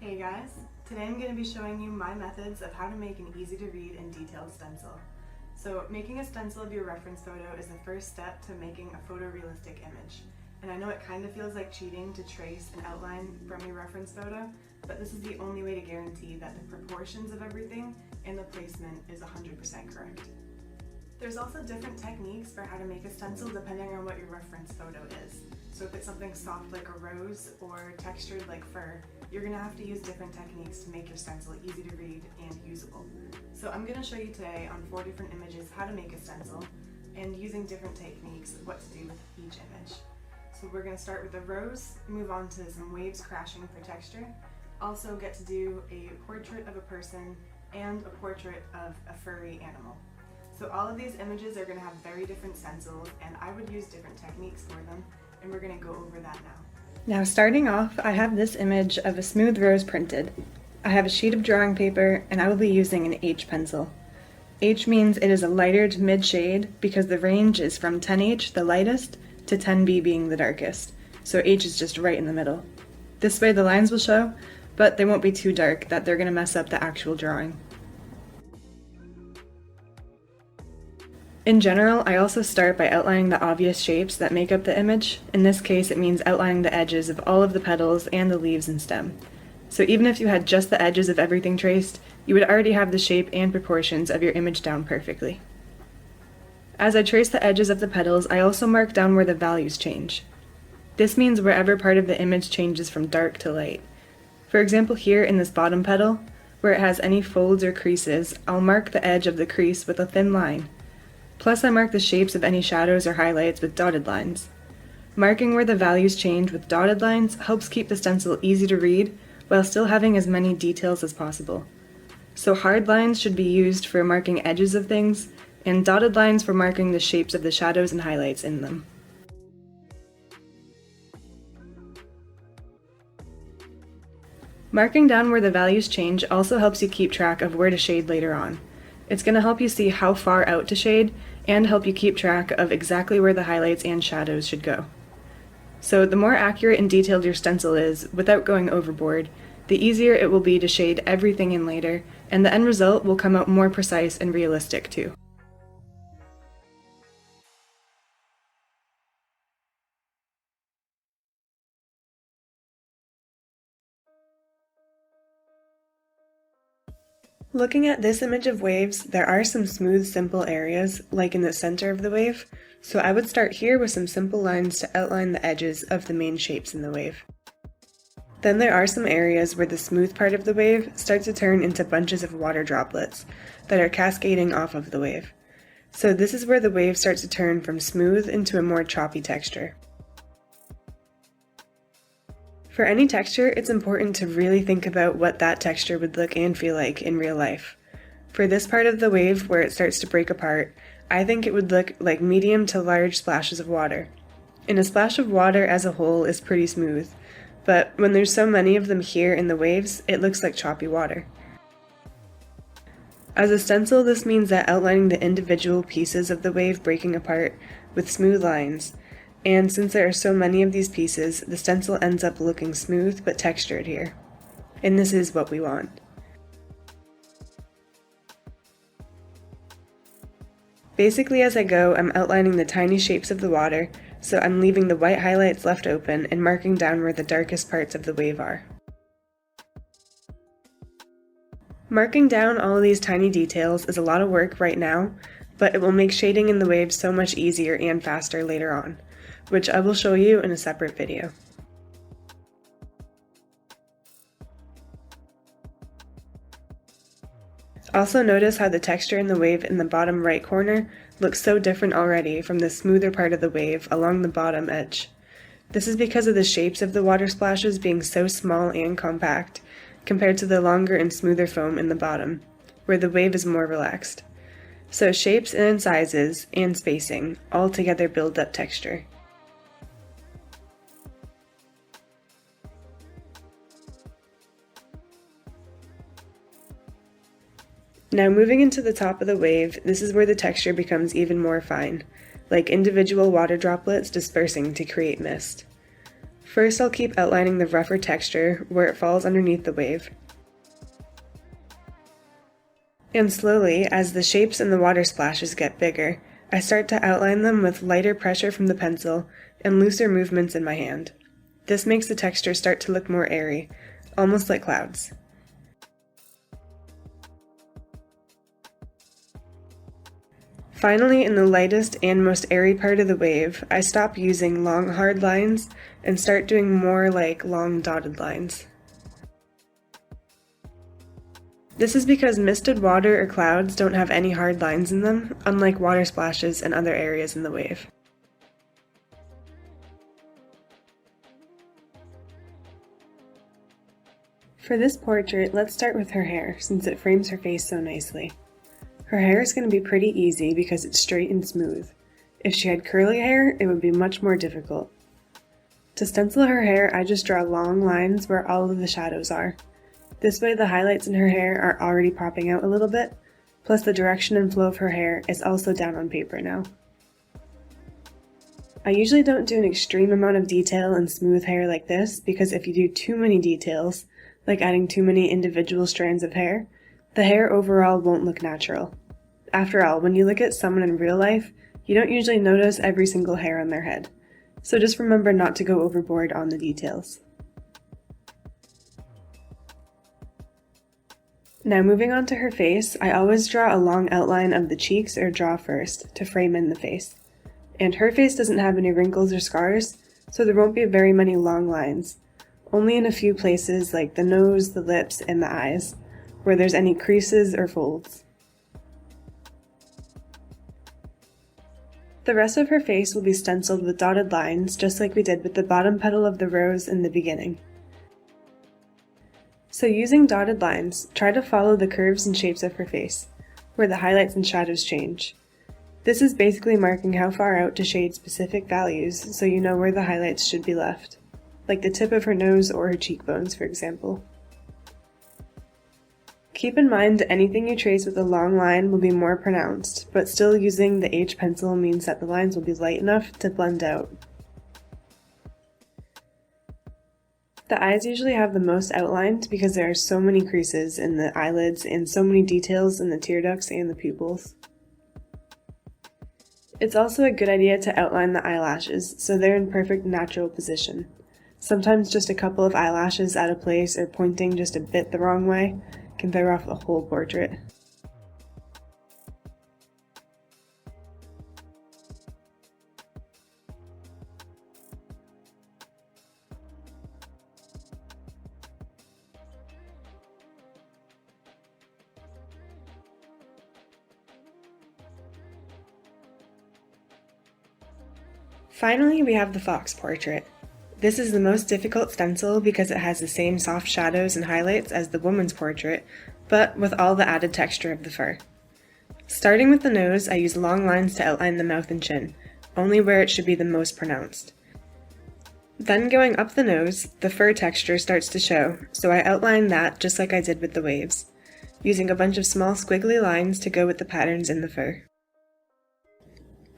Hey guys, today I'm going to be showing you my methods of how to make an easy to read and detailed stencil. So making a stencil of your reference photo is the first step to making a photorealistic image. And I know it kind of feels like cheating to trace an outline from your reference photo, but this is the only way to guarantee that the proportions of everything and the placement is 100% correct. There's also different techniques for how to make a stencil depending on what your reference photo is. So if it's something soft like a rose or textured like fur, you're going to have to use different techniques to make your stencil easy to read and usable. So I'm going to show you today on 4 different images how to make a stencil and using different techniques of what to do with each image. So we're going to start with a rose, move on to some waves crashing for texture, also get to do a portrait of a person and a portrait of a furry animal. So all of these images are going to have very different stencils and I would use different techniques for them, and we're going to go over that now. Now starting off, I have this image of a smooth rose printed. I have a sheet of drawing paper and I will be using an H pencil. H means it is a lighter to mid shade because the range is from 10H, the lightest, to 10B being the darkest. So H is just right in the middle. This way the lines will show, but they won't be too dark that they're going to mess up the actual drawing. In general, I also start by outlining the obvious shapes that make up the image. In this case, it means outlining the edges of all of the petals and the leaves and stem. So even if you had just the edges of everything traced, you would already have the shape and proportions of your image down perfectly. As I trace the edges of the petals, I also mark down where the values change. This means wherever part of the image changes from dark to light. For example, here in this bottom petal, where it has any folds or creases, I'll mark the edge of the crease with a thin line. Plus I mark the shapes of any shadows or highlights with dotted lines. Marking where the values change with dotted lines helps keep the stencil easy to read while still having as many details as possible. So hard lines should be used for marking edges of things, and dotted lines for marking the shapes of the shadows and highlights in them. Marking down where the values change also helps you keep track of where to shade later on. It's going to help you see how far out to shade and help you keep track of exactly where the highlights and shadows should go. So the more accurate and detailed your stencil is, without going overboard, the easier it will be to shade everything in later, and the end result will come out more precise and realistic too. Looking at this image of waves, there are some smooth, simple areas, like in the center of the wave, so I would start here with some simple lines to outline the edges of the main shapes in the wave. Then there are some areas where the smooth part of the wave starts to turn into bunches of water droplets that are cascading off of the wave. So this is where the wave starts to turn from smooth into a more choppy texture. For any texture, it's important to really think about what that texture would look and feel like in real life. For this part of the wave where it starts to break apart, I think it would look like medium to large splashes of water. And a splash of water as a whole is pretty smooth, but when there's so many of them here in the waves, it looks like choppy water. As a stencil, this means that outlining the individual pieces of the wave breaking apart with smooth lines. And since there are so many of these pieces, the stencil ends up looking smooth but textured here. And this is what we want. Basically, as I go, I'm outlining the tiny shapes of the water, so I'm leaving the white highlights left open and marking down where the darkest parts of the wave are. Marking down all of these tiny details is a lot of work right now, but it will make shading in the wave so much easier and faster later on, which I will show you in a separate video. Also notice how the texture in the wave in the bottom right corner looks so different already from the smoother part of the wave along the bottom edge. This is because of the shapes of the water splashes being so small and compact compared to the longer and smoother foam in the bottom, where the wave is more relaxed. So shapes and sizes and spacing all together build up texture. Now moving into the top of the wave, this is where the texture becomes even more fine, like individual water droplets dispersing to create mist. First, I'll keep outlining the rougher texture where it falls underneath the wave. And slowly, as the shapes and the water splashes get bigger, I start to outline them with lighter pressure from the pencil and looser movements in my hand. This makes the texture start to look more airy, almost like clouds. Finally, in the lightest and most airy part of the wave, I stop using long hard lines and start doing more like long dotted lines. This is because misted water or clouds don't have any hard lines in them, unlike water splashes and other areas in the wave. For this portrait, let's start with her hair, since it frames her face so nicely. Her hair is going to be pretty easy because it's straight and smooth. If she had curly hair, it would be much more difficult. To stencil her hair, I just draw long lines where all of the shadows are. This way the highlights in her hair are already popping out a little bit, plus the direction and flow of her hair is also down on paper now. I usually don't do an extreme amount of detail in smooth hair like this because if you do too many details, like adding too many individual strands of hair, the hair overall won't look natural. After all, when you look at someone in real life, you don't usually notice every single hair on their head. So just remember not to go overboard on the details. Now moving on to her face, I always draw a long outline of the cheeks or jaw first to frame in the face. And her face doesn't have any wrinkles or scars, so there won't be very many long lines. Only in a few places like the nose, the lips, and the eyes, where there's any creases or folds. The rest of her face will be stenciled with dotted lines, just like we did with the bottom petal of the rose in the beginning. So using dotted lines, try to follow the curves and shapes of her face, where the highlights and shadows change. This is basically marking how far out to shade specific values, so you know where the highlights should be left, like the tip of her nose or her cheekbones, for example. Keep in mind that anything you trace with a long line will be more pronounced, but still using the H pencil means that the lines will be light enough to blend out. The eyes usually have the most outlined because there are so many creases in the eyelids and so many details in the tear ducts and the pupils. It's also a good idea to outline the eyelashes so they're in perfect natural position. Sometimes just a couple of eyelashes out of place or pointing just a bit the wrong way can throw off the whole portrait. Finally, we have the fox portrait. This is the most difficult stencil because it has the same soft shadows and highlights as the woman's portrait, but with all the added texture of the fur. Starting with the nose, I use long lines to outline the mouth and chin, only where it should be the most pronounced. Then going up the nose, the fur texture starts to show, so I outline that just like I did with the waves, using a bunch of small squiggly lines to go with the patterns in the fur.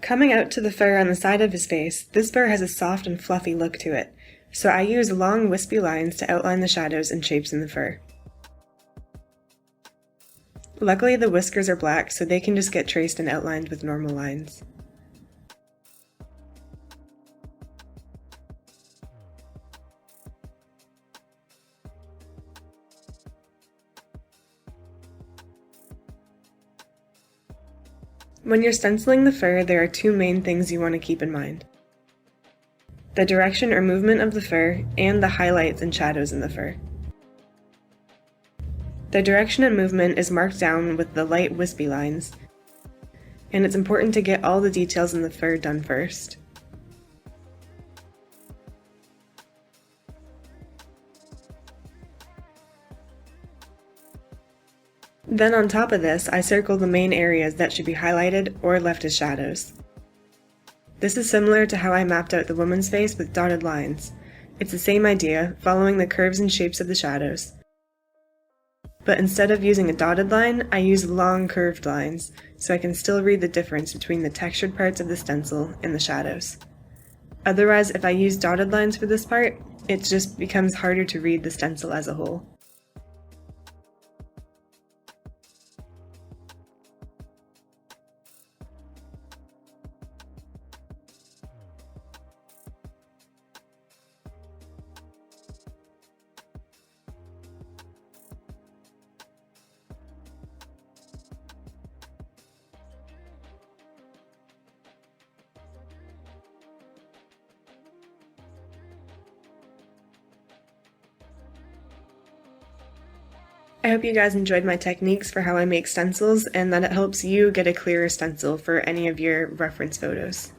Coming out to the fur on the side of his face, this fur has a soft and fluffy look to it, so I use long wispy lines to outline the shadows and shapes in the fur. Luckily the whiskers are black, so they can just get traced and outlined with normal lines. When you're stenciling the fur, there are two main things you want to keep in mind: the direction or movement of the fur, and the highlights and shadows in the fur. The direction and movement is marked down with the light wispy lines, and it's important to get all the details in the fur done first. Then on top of this, I circle the main areas that should be highlighted or left as shadows. This is similar to how I mapped out the woman's face with dotted lines. It's the same idea, following the curves and shapes of the shadows. But instead of using a dotted line, I use long curved lines, so I can still read the difference between the textured parts of the stencil and the shadows. Otherwise, if I use dotted lines for this part, it just becomes harder to read the stencil as a whole. I hope you guys enjoyed my techniques for how I make stencils and that it helps you get a clearer stencil for any of your reference photos.